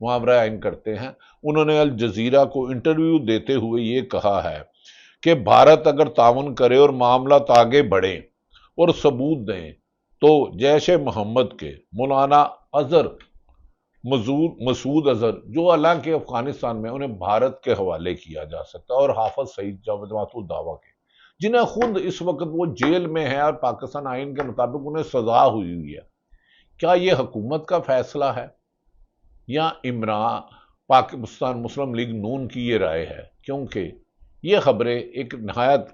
معاورہ عین کرتے ہیں، انہوں نے الجزیرہ کو انٹرویو دیتے ہوئے یہ کہا ہے کہ بھارت اگر تعاون کرے اور معاملات آگے بڑھیں اور ثبوت دیں تو جیش محمد کے مولانا اظہر مسعود اظہر جو حالانکہ افغانستان میں، انہیں بھارت کے حوالے کیا جا سکتا ہے، اور حافظ سعید جماعت الدعویٰ کے، جنہیں خود اس وقت وہ جیل میں ہے اور پاکستان آئین کے مطابق انہیں سزا ہوئی ہے۔ کیا یہ حکومت کا فیصلہ ہے یا عمران پاکستان مسلم لیگ نون کی یہ رائے ہے؟ کیونکہ یہ خبریں ایک نہایت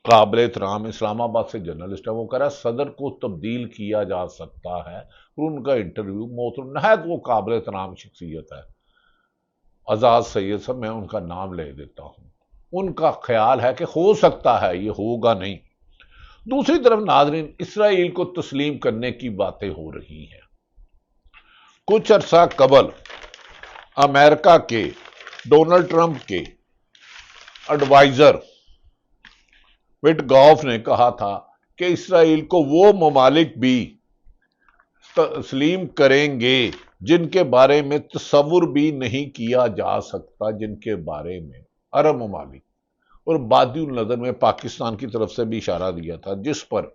قابل احترام اسلام آباد سے جرنلسٹ ہے، وہ کہہ رہا ہے صدر کو تبدیل کیا جا سکتا ہے، اور ان کا انٹرویو محترم نہایت وہ قابل احترام شخصیت ہے آزاد سید صاحب، میں ان کا نام لے دیتا ہوں، ان کا خیال ہے کہ ہو سکتا ہے، یہ ہوگا نہیں۔ دوسری طرف ناظرین، اسرائیل کو تسلیم کرنے کی باتیں ہو رہی ہیں۔ کچھ عرصہ قبل امریکہ کے ڈونلڈ ٹرمپ کے ایڈوائزر وٹ گاف نے کہا تھا کہ اسرائیل کو وہ ممالک بھی تسلیم کریں گے جن کے بارے میں تصور بھی نہیں کیا جا سکتا، جن کے بارے میں عرب ممالک، اور بادی النظر میں پاکستان کی طرف سے بھی اشارہ دیا تھا، جس پر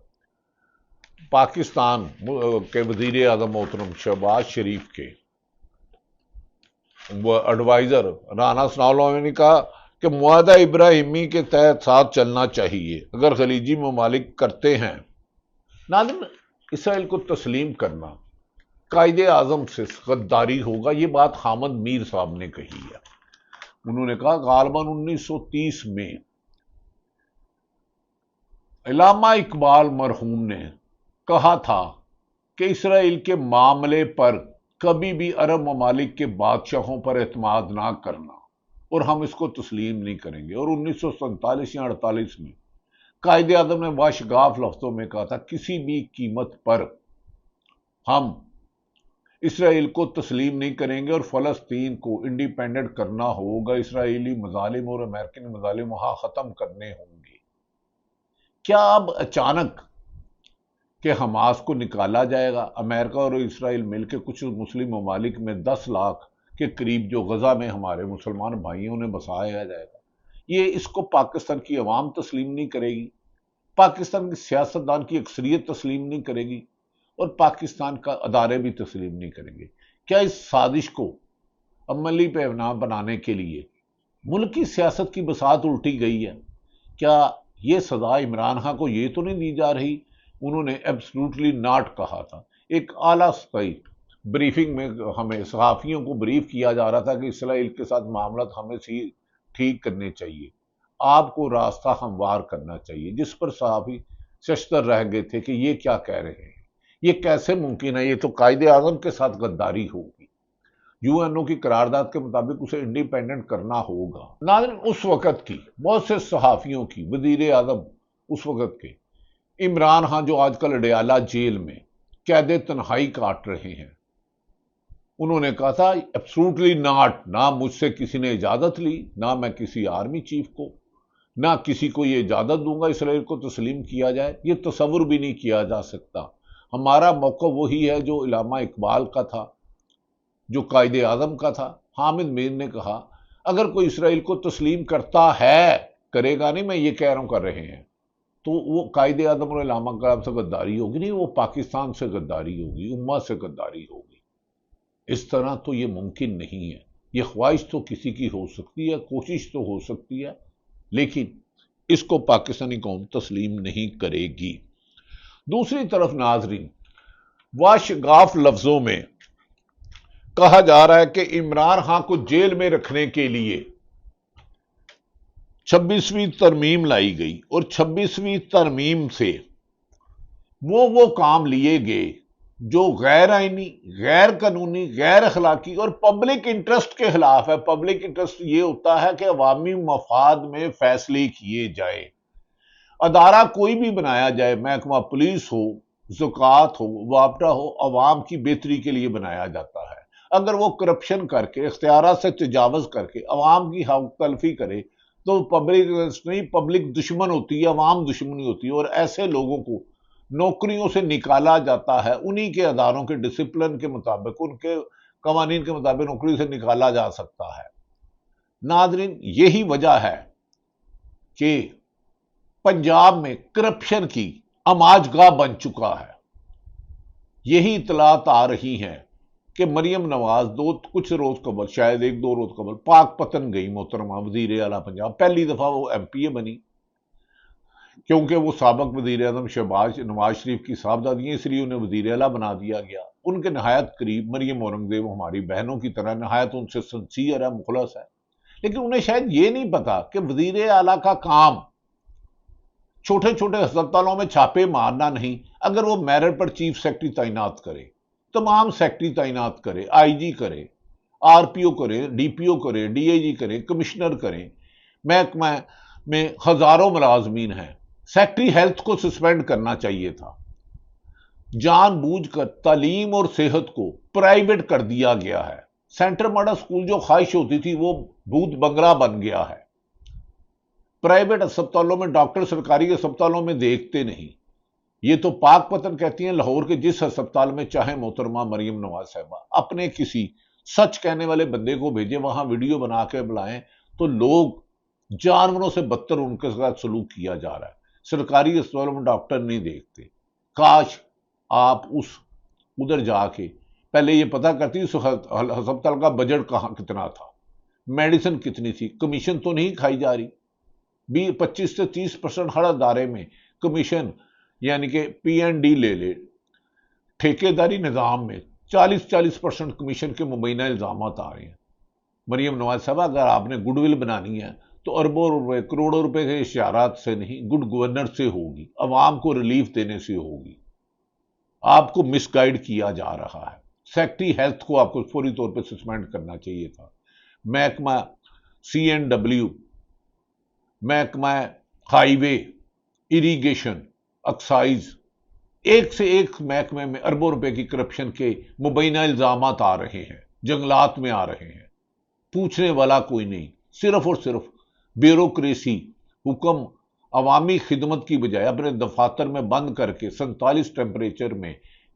پاکستان کے وزیر اعظم محترم شہباز شریف کے وہ ایڈوائزر رانا ثناءاللہ نے کہا کہ معاہدہ ابراہیمی کے تحت ساتھ چلنا چاہیے اگر خلیجی ممالک کرتے ہیں۔ ناظرین، اسرائیل کو تسلیم کرنا قائد اعظم سے غداری ہوگا، یہ بات حامد میر صاحب نے کہی ہے۔ انہوں نے کہا غالباً 1930 میں علامہ اقبال مرحوم نے کہا تھا کہ اسرائیل کے معاملے پر کبھی بھی عرب ممالک کے بادشاہوں پر اعتماد نہ کرنا، اور ہم اس کو تسلیم نہیں کریں گے۔ اور 1947 یا 48 میں قائد اعظم نے واشگاف لفظوں میں کہا تھا کسی بھی قیمت پر ہم اسرائیل کو تسلیم نہیں کریں گے، اور فلسطین کو انڈیپینڈنٹ کرنا ہوگا، اسرائیلی مظالم اور امریکن مظالم وہاں ختم کرنے ہوں گے۔ کیا اب اچانک کہ حماس کو نکالا جائے گا؟ امریکہ اور اسرائیل مل کے کچھ مسلم ممالک میں 10 لاکھ کے قریب جو غزہ میں ہمارے مسلمان بھائیوں نے بسایا جائے گا، یہ اس کو پاکستان کی عوام تسلیم نہیں کرے گی، پاکستان کی سیاستدان کی اکثریت تسلیم نہیں کرے گی، اور پاکستان کا ادارے بھی تسلیم نہیں کریں گے۔ کیا اس سازش کو عملی پیمانہ بنانے کے لیے ملک کی سیاست کی بساط الٹی گئی ہے؟ کیا یہ سزا عمران خان کو یہ تو نہیں دی جا رہی؟ انہوں نے ایبسلوٹلی ناٹ کہا تھا۔ ایک اعلیٰ سطحی بریفنگ میں ہمیں صحافیوں کو بریف کیا جا رہا تھا کہ اسرائیل کے ساتھ معاملات ہمیں ٹھیک کرنے چاہیے، آپ کو راستہ ہموار کرنا چاہیے، جس پر صحافی ششدر رہ گئے تھے کہ یہ کیا کہہ رہے ہیں، یہ کیسے ممکن ہے، یہ تو قائد اعظم کے ساتھ غداری ہوگی، یو این او کی قرارداد کے مطابق اسے انڈیپینڈنٹ کرنا ہوگا۔ ناظرین، اس وقت کی بہت سے صحافیوں کی، وزیر اعظم اس وقت کے عمران خان جو آج کل اڈیالہ جیل میں قید تنہائی کاٹ رہے ہیں، انہوں نے کہا تھا ایبسولوٹلی ناٹ، نہ مجھ سے کسی نے اجازت لی، نہ میں کسی آرمی چیف کو، نہ کسی کو یہ اجازت دوں گا اسرائیل کو تسلیم کیا جائے، یہ تصور بھی نہیں کیا جا سکتا۔ ہمارا موقع وہی ہے جو علامہ اقبال کا تھا، جو قائد اعظم کا تھا۔ حامد میر نے کہا اگر کوئی اسرائیل کو تسلیم کرتا ہے، کرے گا نہیں، میں یہ کہہ رہا ہوں کر رہے ہیں، تو وہ قائد اعظم اور علامہ اقبال سے غداری ہوگی نہیں، وہ پاکستان سے غداری ہوگی، امت سے غداری ہوگی۔ اس طرح تو یہ ممکن نہیں ہے۔ یہ خواہش تو کسی کی ہو سکتی ہے، کوشش تو ہو سکتی ہے، لیکن اس کو پاکستانی قوم تسلیم نہیں کرے گی۔ دوسری طرف ناظرین، واشگاف لفظوں میں کہا جا رہا ہے کہ عمران خان کو جیل میں رکھنے کے لیے 26ویں ترمیم لائی گئی، اور 26ویں ترمیم سے وہ کام لیے گئے جو غیر آئینی، غیر قانونی، غیر اخلاقی اور پبلک انٹرسٹ کے خلاف ہے۔ پبلک انٹرسٹ یہ ہوتا ہے کہ عوامی مفاد میں فیصلے کیے جائے، ادارہ کوئی بھی بنایا جائے، محکمہ پولیس ہو، زکوٰۃ ہو، وابٹہ ہو، عوام کی بہتری کے لیے بنایا جاتا ہے۔ اگر وہ کرپشن کر کے، اختیارات سے تجاوز کر کے عوام کی حق تلفی کرے تو پبلک نہیں، پبلک دشمن ہوتی ہے، عوام دشمنی ہوتی ہے، اور ایسے لوگوں کو نوکریوں سے نکالا جاتا ہے، انہی کے اداروں کے ڈسپلن کے مطابق، ان کے قوانین کے مطابق نوکری سے نکالا جا سکتا ہے۔ ناظرین، یہی وجہ ہے کہ پنجاب میں کرپشن کی آماج گاہ بن چکا ہے۔ یہی اطلاعات آ رہی ہیں کہ مریم نواز کچھ روز قبل، شاید 1-2 روز قبل، پاک پتن گئی محترمہ وزیر اعلیٰ پنجاب۔ پہلی دفعہ وہ ایم پی اے بنی، کیونکہ وہ سابق وزیر اعظم نواز شریف کی صاحبزادی ہیں، اس لیے انہیں وزیر اعلیٰ بنا دیا گیا۔ ان کے نہایت قریب مریم اورنگزیب ہماری بہنوں کی طرح نہایت ان سے سنسیئر ہے، مخلص ہے، لیکن انہیں شاید یہ نہیں پتا کہ وزیر اعلیٰ کا کام چھوٹے چھوٹے ہسپتالوں میں چھاپے مارنا نہیں۔ اگر وہ میرٹ پر چیف سیکرٹری تعینات کرے، تمام سیکرٹری تعینات کرے، آئی جی کرے، آر پی او کرے، ڈی پی او کرے، ڈی اے جی کرے، کمشنر کرے، محکمہ میں ہزاروں ملازمین ہیں، سیکرٹری ہیلتھ کو سسپینڈ کرنا چاہیے تھا۔ جان بوجھ کر تعلیم اور صحت کو پرائیویٹ کر دیا گیا ہے۔ سینٹر ماڈل اسکول جو خواہش ہوتی تھی وہ بھوت بنگلہ بن گیا ہے۔ پرائیویٹ اسپتالوں میں ڈاکٹر سرکاری اسپتالوں میں دیکھتے نہیں۔ یہ تو پاک پتن کہتی ہیں لاہور کے جس اسپتال میں چاہے محترمہ مریم نواز صاحبہ اپنے کسی سچ کہنے والے بندے کو بھیجیں، وہاں ویڈیو بنا کے بلائیں تو لوگ جانوروں سے بدتر ان کے ساتھ سلوک کیا جا رہا ہے۔ سرکاری اسپتالوں میں ڈاکٹر نہیں دیکھتے۔ کاش آپ ادھر جا کے پہلے یہ پتہ کرتی اس ہسپتال کا بجٹ کتنا تھا، میڈیسن کتنی تھی، کمیشن تو نہیں کھائی جا رہی۔ 25 سے 30% ہر ادارے میں کمیشن، یعنی کہ پی این ڈی لے لے، ٹھیکیداری نظام میں 40% کمیشن کے مبینہ الزامات آ رہے ہیں۔ مریم نواز صاحبہ، اگر آپ نے گڈ ول بنانی ہے تو اربوں روپے، کروڑوں روپے کے اشتہارات سے نہیں، گڈ گورنر سے ہوگی، عوام کو ریلیف دینے سے ہوگی۔ آپ کو مس گائیڈ کیا جا رہا ہے۔ سیکرٹری ہیلتھ کو آپ کو فوری طور پہ سسپینڈ کرنا چاہیے تھا۔ محکمہ CNW، محکمہ ہائی وے، اریگیشن، ایکسائز، ایک سے ایک محکمے میں اربوں روپے کی کرپشن کے مبینہ الزامات آ رہے ہیں، جنگلات میں آ رہے ہیں۔ پوچھنے والا کوئی نہیں، صرف اور صرف بیوروکریسی، حکم عوامی خدمت کی بجائے اپنے دفاتر میں بند کر کے 47 ٹیمپریچر میں،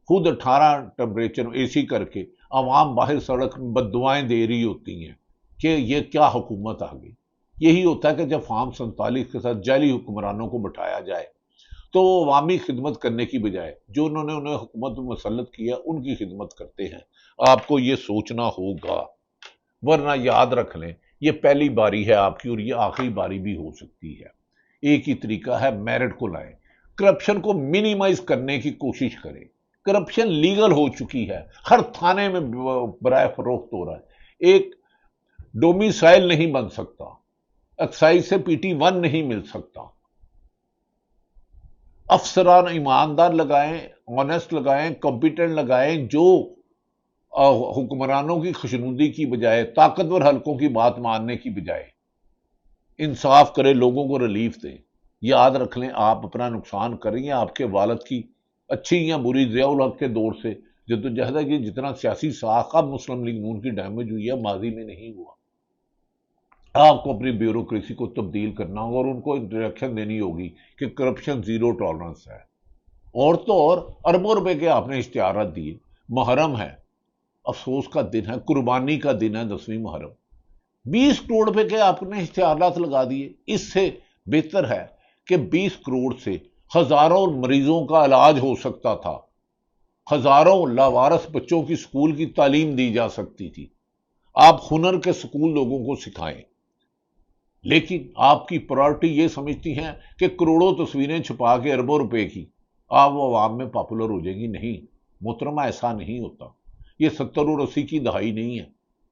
خود 18 ٹیمپریچر اے سی کر کے عوام باہر سڑک میں بد دعائیں دے رہی ہوتی ہیں کہ یہ کیا حکومت آ گئی۔ یہی ہوتا ہے کہ جب فارم 47 کے ساتھ جعلی حکمرانوں کو بٹھایا جائے تو وہ عوامی خدمت کرنے کی بجائے جو انہیں حکومت میں مسلط کیا ان کی خدمت کرتے ہیں۔ آپ کو یہ سوچنا ہوگا، ورنہ یاد رکھ لیں یہ پہلی باری ہے آپ کی اور یہ آخری باری بھی ہو سکتی ہے۔ ایک ہی طریقہ ہے، میرٹ کو لائیں، کرپشن کو منیمائز کرنے کی کوشش کریں۔ کرپشن لیگل ہو چکی ہے، ہر تھانے میں برائے فروخت ہو رہا ہے۔ ایک ڈومیسائل نہیں بن سکتا، ایکسائز سے PT1 نہیں مل سکتا۔ افسران ایماندار لگائیں، آنیسٹ لگائیں، کمپیٹنٹ لگائیں، جو حکمرانوں کی خوشنودی کی بجائے، طاقتور حلقوں کی بات ماننے کی بجائے انصاف کرے، لوگوں کو ریلیف دے۔ یاد رکھ لیں آپ اپنا نقصان کر رہی ہیں۔ آپ کے والد کی اچھی یا بری ضیاء الحق کے دور سے جدوجہد ہے کہ جتنا سیاسی ساخ اب مسلم لیگ نون کی ڈیمیج ہوئی ہے ماضی میں نہیں ہوا۔ آپ کو اپنی بیوروکریسی کو تبدیل کرنا ہوگا اور ان کو ڈائریکشن دینی ہوگی کہ کرپشن زیرو ٹالرنس ہے۔ اور تو اور اربوں روپے کے آپ نے اشتہارات دیے۔ محرم ہے، افسوس کا دن ہے، قربانی کا دن ہے 10ویں محرم۔ 20 کروڑ روپے کے آپ نے اشتہارات لگا دیے۔ اس سے بہتر ہے کہ 20 کروڑ سے ہزاروں مریضوں کا علاج ہو سکتا تھا، ہزاروں لاوارث بچوں کی اسکول کی تعلیم دی جا سکتی تھی۔ آپ ہنر کے سکول لوگوں کو سکھائیں، لیکن آپ کی پرائورٹی یہ سمجھتی ہیں کہ کروڑوں تصویریں چھپا کے اربوں روپے کی آپ وہ عوام میں پاپولر ہو جائیں گی۔ نہیں محترمہ، ایسا نہیں ہوتا۔ یہ 70 اور 80 کی دہائی نہیں ہے۔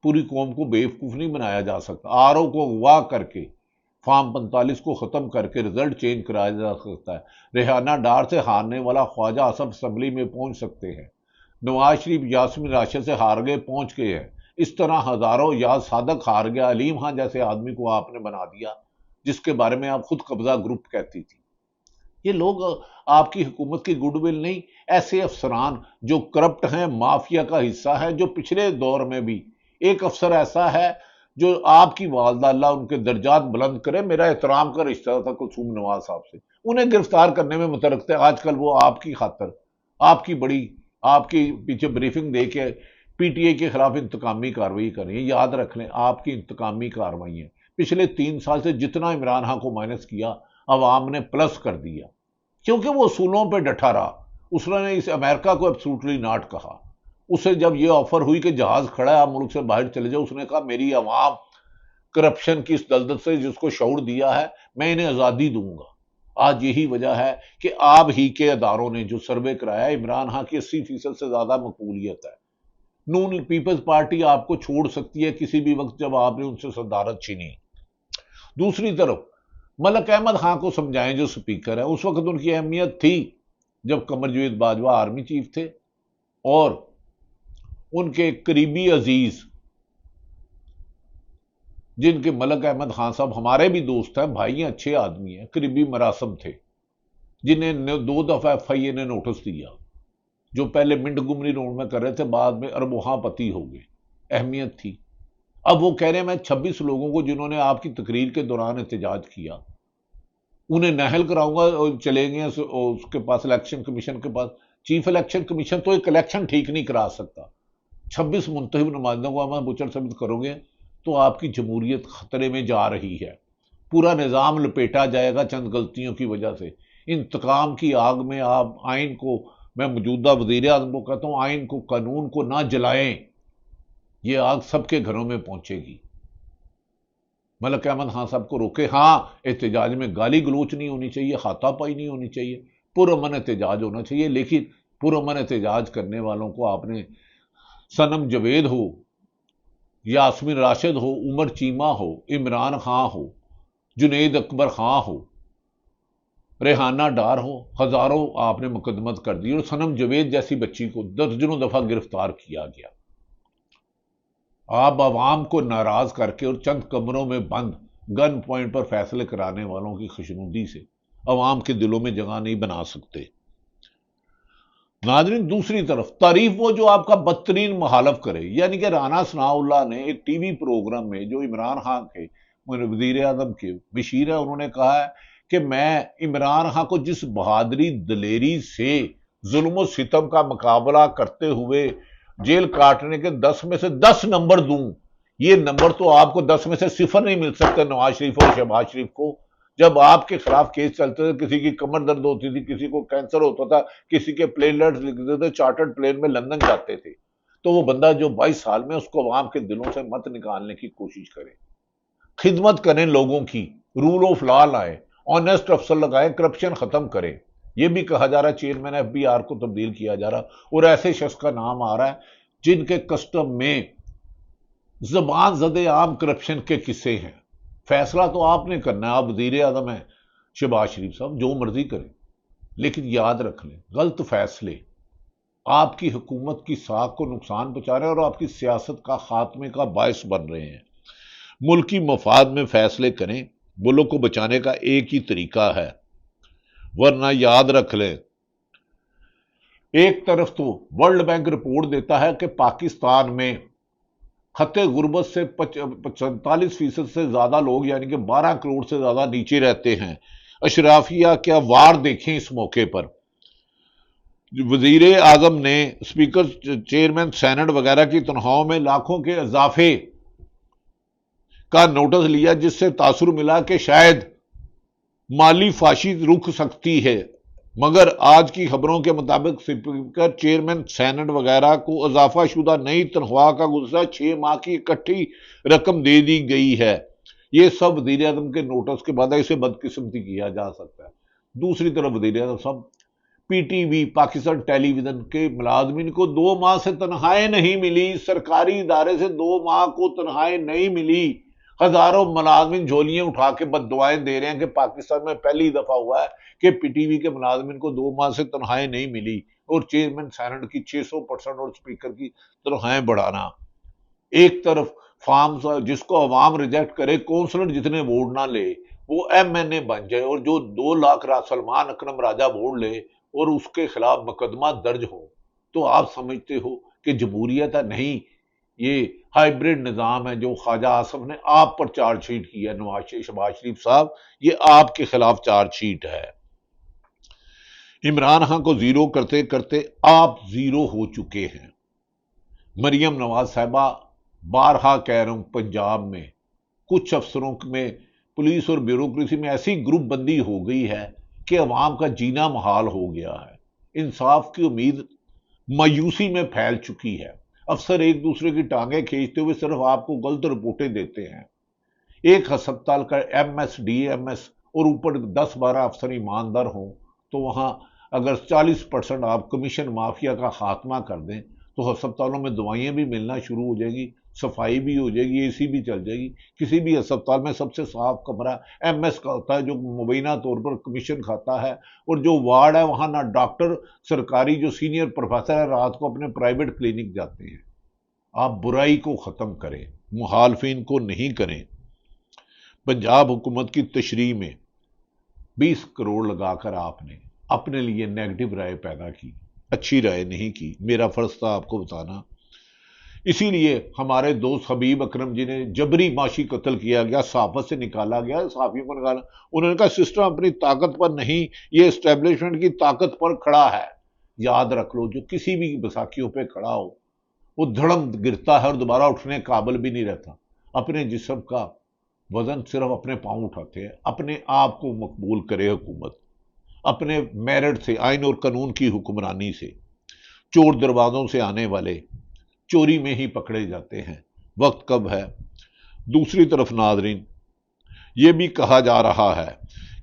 پوری قوم کو بیوقوف نہیں بنایا جا سکتا۔ RO کو اغوا کر کے، فارم 45 کو ختم کر کے رزلٹ چینج کرایا جا سکتا ہے۔ ریحانہ ڈار سے ہارنے والا خواجہ آصف اسمبلی میں پہنچ سکتے ہیں۔ نواز شریف یاسمین راشد سے ہار گئے، پہنچ گئے ہیں۔ اس طرح ہزاروں، یاد صادق ہار گیا، علیم خان جیسے آدمی کو آپ نے بنا دیا جس کے بارے میں آپ خود قبضہ گروپ کہتی تھی۔ یہ لوگ آپ کی حکومت کی گڈ ول نہیں، ایسے افسران جو کرپٹ ہیں، مافیا کا حصہ ہے، جو پچھلے دور میں بھی ایک افسر ایسا ہے جو آپ کی والدہ، اللہ ان کے درجات بلند کرے، میرا احترام کا رشتہ تھا کلثوم نواز صاحب سے، انہیں گرفتار کرنے میں مترقب تھے۔ آج کل وہ آپ کی خاطر، آپ کی پیچھے بریفنگ دے کے پی ٹی آئی کے خلاف انتقامی کارروائی کر رہی ہے. یاد رکھ لیں آپ کی انتقامی کارروائیاں پچھلے 3 سال سے جتنا عمران خان کو مائنس کیا عوام نے پلس کر دیا، کیونکہ وہ اصولوں پہ ڈٹا رہا. اس نے اس امریکہ کو ایبسولوٹلی ناٹ کہا. اسے جب یہ آفر ہوئی کہ جہاز کھڑا ہے آپ ملک سے باہر چلے جاؤ، اس نے کہا میری عوام کرپشن کی اس دلدل سے جس کو شعور دیا ہے میں انہیں آزادی دوں گا. آج یہی وجہ ہے کہ آپ ہی کے اداروں نے جو سروے کرایا ہے عمران خان کی 80% سے زیادہ مقبولیت ہے. نون پیپلز پارٹی آپ کو چھوڑ سکتی ہے کسی بھی وقت جب آپ نے ان سے صدارت چھینی. دوسری طرف ملک احمد خان کو سمجھائیں جو سپیکر ہے، اس وقت ان کی اہمیت تھی جب قمر جاوید باجوہ آرمی چیف تھے اور ان کے قریبی عزیز جن کے ملک احمد خان صاحب ہمارے بھی دوست ہیں، بھائی ہیں، اچھے آدمی ہیں، قریبی مراسم تھے، جنہیں 2 دفعہ ایف آئی اے نے نوٹس دیا، جو پہلے منٹ گمری روڈ میں کر رہے تھے بعد میں اربوہاں پتی ہو گئے. اہمیت تھی. اب وہ کہہ رہے ہیں میں 26 لوگوں کو جنہوں نے آپ کی تقریر کے دوران احتجاج کیا انہیں نہل کراؤں گا اور چلیں گے اس کے پاس الیکشن کمیشن کے پاس. چیف الیکشن کمیشن تو ایک الیکشن ٹھیک نہیں کرا سکتا. 26 منتخب نمائندوں کو آپ بچڑ ثابت کرو گے تو آپ کی جمہوریت خطرے میں جا رہی ہے. پورا نظام لپیٹا جائے گا چند غلطیوں کی وجہ سے. انتقام کی آگ میں آپ آئین کو، میں موجودہ وزیر اعظم کو کہتا ہوں آئین کو، قانون کو نہ جلائیں، یہ آگ سب کے گھروں میں پہنچے گی. ملک احمد خان صاحب کو روکے. ہاں احتجاج میں گالی گلوچ نہیں ہونی چاہیے، ہاتھا پائی نہیں ہونی چاہیے، پرامن احتجاج ہونا چاہیے. لیکن پرامن احتجاج کرنے والوں کو آپ نے صنم جاوید ہو، یاسمین راشد ہو، عمر چیمہ ہو، عمران خان ہو، جنید اکبر خان ہو، ریحانہ ڈار ہو، ہزاروں آپ نے مقدمت کر دی اور صنم جاوید جیسی بچی کو درجنوں دفعہ گرفتار کیا گیا. آپ عوام کو ناراض کر کے اور چند کمروں میں بند گن پوائنٹ پر فیصلے کرانے والوں کی خوشنودی سے عوام کے دلوں میں جگہ نہیں بنا سکتے. ناظرین دوسری طرف تعریف وہ جو آپ کا بدترین مخالف کرے، یعنی کہ رانا ثناء اللہ نے ایک ٹی وی پروگرام میں جو عمران خان کے وزیر اعظم کے مشیر ہے انہوں نے کہا ہے کہ میں عمران خان کو جس بہادری دلیری سے ظلم و ستم کا مقابلہ کرتے ہوئے جیل کاٹنے کے 10 میں سے 10 نمبر دوں، یہ نمبر تو آپ کو 10 میں سے 0 نہیں مل سکتے نواز شریف اور شہباز شریف کو. جب آپ کے خلاف کیس چلتے تھے، کسی کی کمر درد ہوتی تھی، کسی کو کینسر ہوتا تھا، کسی کے پلیٹلیٹس لکھتے تھے، چارٹرڈ پلین میں لندن جاتے تھے، تو وہ بندہ جو 22 سال میں اس کو عوام کے دلوں سے مت نکالنے کی کوشش کرے، خدمت کریں لوگوں کی، رول آف لا لائیں، آنیسٹ افسر لگائیں، کرپشن ختم کریں. یہ بھی کہا جا رہا ہے چیئرمین ایف بی آر کو تبدیل کیا جا رہا اور ایسے شخص کا نام آ رہا ہے جن کے کسٹم میں زبان زدے عام کرپشن کے قصے ہیں. فیصلہ تو آپ نے کرنا ہے، آپ وزیر اعظم ہیں شہباز شریف صاحب، جو مرضی کریں، لیکن یاد رکھ لیں غلط فیصلے آپ کی حکومت کی ساکھ کو نقصان پہنچا رہے ہیں اور آپ کی سیاست کا خاتمے کا باعث بن رہے ہیں. ملکی مفاد میں فیصلے کریں، ملک کو بچانے کا ایک ہی طریقہ ہے، ورنہ یاد رکھ لیں ایک طرف تو ورلڈ بینک رپورٹ دیتا ہے کہ پاکستان میں خط غربت سے 47% سے زیادہ لوگ یعنی کہ 12 کروڑ سے زیادہ نیچے رہتے ہیں. اشرافیہ کیا وار دیکھیں اس موقع پر. وزیر اعظم نے اسپیکر، چیئرمین سینٹ وغیرہ کی تنخواہوں میں لاکھوں کے اضافے کا نوٹس لیا، جس سے تاثر ملا کہ شاید مالی فاشی رک سکتی ہے، مگر آج کی خبروں کے مطابق اسپیکر، چیئرمین سینٹ وغیرہ کو اضافہ شدہ نئی تنخواہ کا گزشتہ 6 ماہ کی اکٹھی رقم دے دی گئی ہے. یہ سب وزیر اعظم کے نوٹس کے بعد اسے بدقسمتی کیا جا سکتا ہے. دوسری طرف وزیر اعظم صاحب پی ٹی وی پاکستان ٹیلی ویژن کے ملازمین کو 2 ماہ سے تنخواہیں نہیں ملی، سرکاری ادارے سے 2 ماہ کو تنخواہیں نہیں ملی. ہزاروں ملازمین جھولیاں اٹھا کے بد دعائیں دے رہے ہیں کہ پاکستان میں پہلی دفعہ ہوا ہے کہ پی ٹی وی کے ملازمین کو 2 ماہ سے تنخواہیں نہیں ملی اور چیئرمین سینٹ کی 600% اور اسپیکر کی تنخواہیں بڑھانا. ایک طرف فارمز جس کو عوام ریجیکٹ کرے، کونسلر جتنے ووٹ نہ لے وہ ایم این اے بن جائے اور جو 2 لاکھ سلمان اکرم راجہ ووٹ لے اور اس کے خلاف مقدمہ درج ہو، تو آپ سمجھتے ہو کہ جمہوریت ہے؟ نہیں، یہ ہائیبریڈ نظام ہے جو خواجہ آصف نے آپ پر چارج شیٹ کی ہے. شہباز شریف صاحب یہ آپ کے خلاف چارج شیٹ ہے. عمران خان کو زیرو کرتے کرتے آپ زیرو ہو چکے ہیں. مریم نواز صاحبہ بارہا کہہ رہا ہوں، پنجاب میں کچھ افسروں میں، پولیس اور بیوروکریسی میں ایسی گروپ بندی ہو گئی ہے کہ عوام کا جینا محال ہو گیا ہے، انصاف کی امید مایوسی میں پھیل چکی ہے۔ افسر ایک دوسرے کی ٹانگیں کھینچتے ہوئے صرف آپ کو غلط رپورٹیں دیتے ہیں۔ ایک ہسپتال کا M S, D M S اور اوپر 10-12 افسر ایماندار ہوں تو وہاں اگر 40% آپ کمیشن مافیا کا خاتمہ کر دیں تو ہسپتالوں میں دوائیں بھی ملنا شروع ہو جائیں گی، صفائی بھی ہو جائے گی، اے سی بھی چل جائے گی۔ کسی بھی ہسپتال میں سب سے صاف کمرہ ایم ایس کا ہوتا ہے جو مبینہ طور پر کمیشن کھاتا ہے، اور جو وارڈ ہے وہاں نہ ڈاکٹر سرکاری جو سینئر پروفیسر ہے رات کو اپنے پرائیویٹ کلینک جاتے ہیں۔ آپ برائی کو ختم کریں، مخالفین کو نہیں کریں۔ پنجاب حکومت کی تشریح میں 20 کروڑ لگا کر آپ نے اپنے لیے نیگیٹو رائے پیدا کی، اچھی رائے نہیں کی، میرا فرض تھا آپ کو بتانا۔ اسی لیے ہمارے دوست حبیب اکرم جی نے جبری معاشی قتل کیا گیا، صحافت سے نکالا گیا، صحافیوں کو نکالا، انہوں نے کہا سسٹم اپنی طاقت پر نہیں، یہ اسٹیبلشمنٹ کی طاقت پر کھڑا ہے۔ یاد رکھ لو، جو کسی بھی بساکیوں پہ کھڑا ہو وہ دھڑم گرتا ہے اور دوبارہ اٹھنے قابل بھی نہیں رہتا۔ اپنے جسم کا وزن صرف اپنے پاؤں اٹھاتے ہیں۔ اپنے آپ کو مقبول کرے حکومت، اپنے میرٹ سے، آئین اور قانون کی حکمرانی سے۔ چور دروازوں سے آنے والے چوری میں ہی پکڑے جاتے ہیں، وقت کب ہے؟ دوسری طرف ناظرین، یہ بھی کہا جا رہا ہے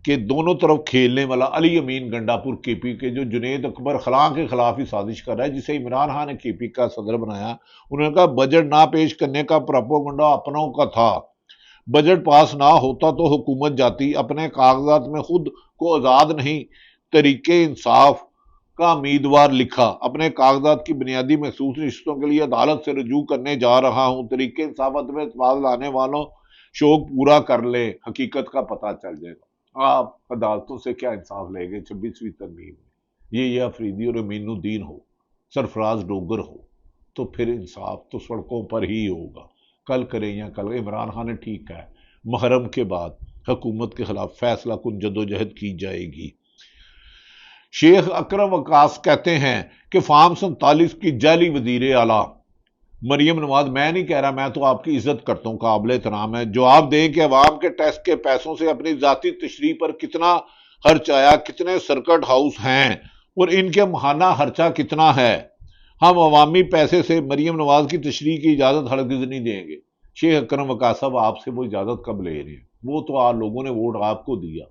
کہ دونوں طرف کھیلنے والا علی امین گنڈا پور کے پی کے جو جنید اکبر خلاں کے خلاف ہی سازش کر رہا ہے، جسے عمران خان نے کے پی کا صدر بنایا، انہوں نے کہا بجٹ نہ پیش کرنے کا پروپیگنڈا اپنوں کا تھا، بجٹ پاس نہ ہوتا تو حکومت جاتی، اپنے کاغذات میں خود کو آزاد نہیں تحریک انصاف کا امیدوار لکھا، اپنے کاغذات کی بنیادی محسوس نشستوں کے لیے عدالت سے رجوع کرنے جا رہا ہوں، تحریک انصاف میں اعتماد لانے والوں شوق پورا کر لے، حقیقت کا پتہ چل جائے گا۔ آپ عدالتوں سے کیا انصاف لے گے 26ویں ترمیم میں؟ یہ افریدی اور امین الدین ہو، سرفراز ڈوگر ہو، تو پھر انصاف تو سڑکوں پر ہی ہوگا، کل کریں یا کل۔ عمران خان نے ٹھیک کہا ہے، محرم کے بعد حکومت کے خلاف فیصلہ کن جدوجہد کی جائے گی۔ شیخ اکرم وقاص کہتے ہیں کہ فارم 47 کی جعلی وزیر اعلیٰ مریم نواز، میں نہیں کہہ رہا، میں تو آپ کی عزت کرتا ہوں، قابل احترام ہے، جواب دیں کہ عوام کے ٹیکس کے پیسوں سے اپنی ذاتی تشریح پر کتنا خرچ آیا، کتنے سرکٹ ہاؤس ہیں اور ان کے ماہانہ خرچہ کتنا ہے۔ ہم عوامی پیسے سے مریم نواز کی تشریح کی اجازت ہرگز نہیں دیں گے۔ شیخ اکرم وقاص صاحب آپ سے وہ اجازت کب لے رہے ہیں؟ وہ تو لوگوں نے ووٹ آپ کو دیا،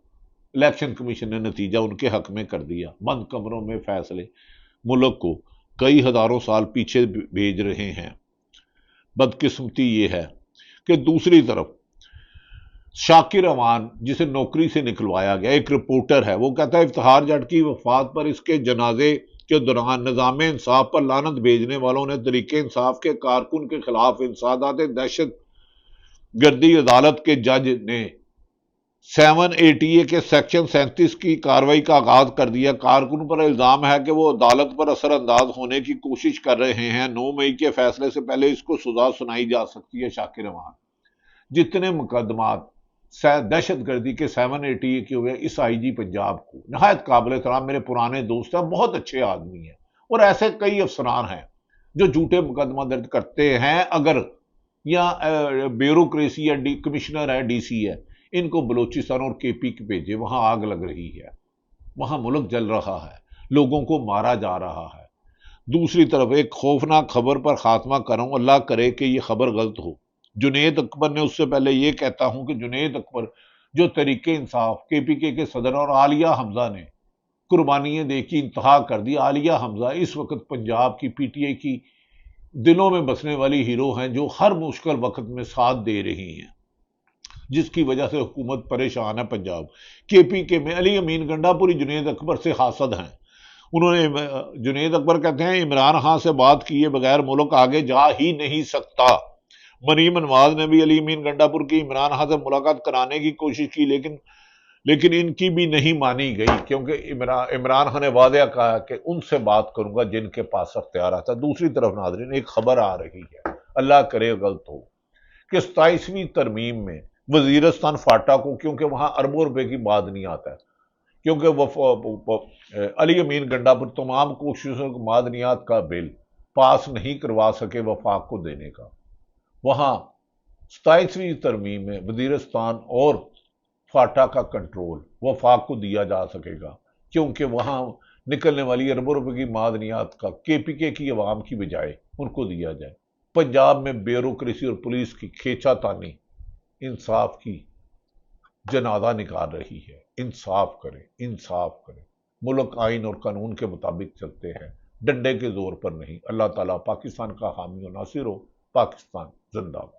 الیکشن کمیشن نے نتیجہ ان کے حق میں کر دیا، بند کمروں میں فیصلے ملک کو کئی ہزاروں سال پیچھے بھیج رہے ہیں۔ بدقسمتی یہ ہے کہ دوسری طرف شاکر امان جسے نوکری سے نکلوایا گیا، ایک رپورٹر ہے، وہ کہتا ہے افتخار جٹ کی وفات پر اس کے جنازے کے دوران نظام انصاف پر لعنت بھیجنے والوں نے تحریک انصاف کے کارکن کے خلاف انسداد دہشت گردی عدالت کے جج نے 780A کے سیکشن 37 کی کارروائی کا آغاز کر دیا۔ کارکن پر الزام ہے کہ وہ عدالت پر اثر انداز ہونے کی کوشش کر رہے ہیں، 9 مئی کے فیصلے سے پہلے اس کو سزا سنائی جا سکتی ہے۔ شاکر امان جتنے مقدمات دہشت گردی کے 780A کے ہوئے، اس آئی جی پنجاب کو نہایت قابل احترام، میرے پرانے دوست ہیں، بہت اچھے آدمی ہیں، اور ایسے کئی افسران ہیں جو جھوٹے مقدمہ درج کرتے ہیں، اگر یا بیوروکریسی یا کمشنر ہے، ڈی سی ہے، ان کو بلوچستان اور کے پی کے بھیجے، وہاں آگ لگ رہی ہے، وہاں ملک جل رہا ہے، لوگوں کو مارا جا رہا ہے۔ دوسری طرف ایک خوفناک خبر پر خاتمہ کروں، اللہ کرے کہ یہ خبر غلط ہو۔ جنید اکبر نے، اس سے پہلے یہ کہتا ہوں کہ جنید اکبر جو تحریک انصاف کے پی کے صدر اور عالیہ حمزہ نے قربانیاں دے کی انتہا کر دی، عالیہ حمزہ اس وقت پنجاب کی پی ٹی آئی کی دلوں میں بسنے والی ہیرو ہیں، جو ہر مشکل وقت میں ساتھ دے رہی ہیں، جس کی وجہ سے حکومت پریشان ہے۔ پنجاب کے پی کے میں علی امین گنڈا پوری جنید اکبر سے حاسد ہیں۔ انہوں نے، جنید اکبر کہتے ہیں عمران خان سے بات کیے بغیر ملک آگے جا ہی نہیں سکتا۔ مریم نواز نے بھی علی امین گنڈا پور کی عمران خان سے ملاقات کرانے کی کوشش کی، لیکن ان کی بھی نہیں مانی گئی، کیونکہ عمران خان نے واضح کہا کہ ان سے بات کروں گا جن کے پاس اختیارات ہے۔ دوسری طرف ناظرین، ایک خبر آ رہی ہے، اللہ کرے غلط ہو، کہ 27ویں ترمیم میں وزیرستان فاٹا کو، کیونکہ وہاں اربوں روپے کی بات نہیں آتا ہے، کیونکہ وہ علی امین گنڈا پر تمام کوششوں معدنیات کا بل پاس نہیں کروا سکے وفاق کو دینے کا، وہاں 27ویں ترمیم میں وزیرستان اور فاٹا کا کنٹرول وفاق کو دیا جا سکے گا، کیونکہ وہاں نکلنے والی اربوں روپے کی معدنیات کا کے پی کے کی عوام کی بجائے ان کو دیا جائے۔ پنجاب میں بیوروکریسی اور پولیس کی کھینچا تانی انصاف کی جنازہ نکال رہی ہے۔ انصاف کرے، انصاف کرے، ملک آئین اور قانون کے مطابق چلتے ہیں، ڈنڈے کے زور پر نہیں۔ اللہ تعالیٰ پاکستان کا حامی و ناصر ہو۔ پاکستان زندہ باد۔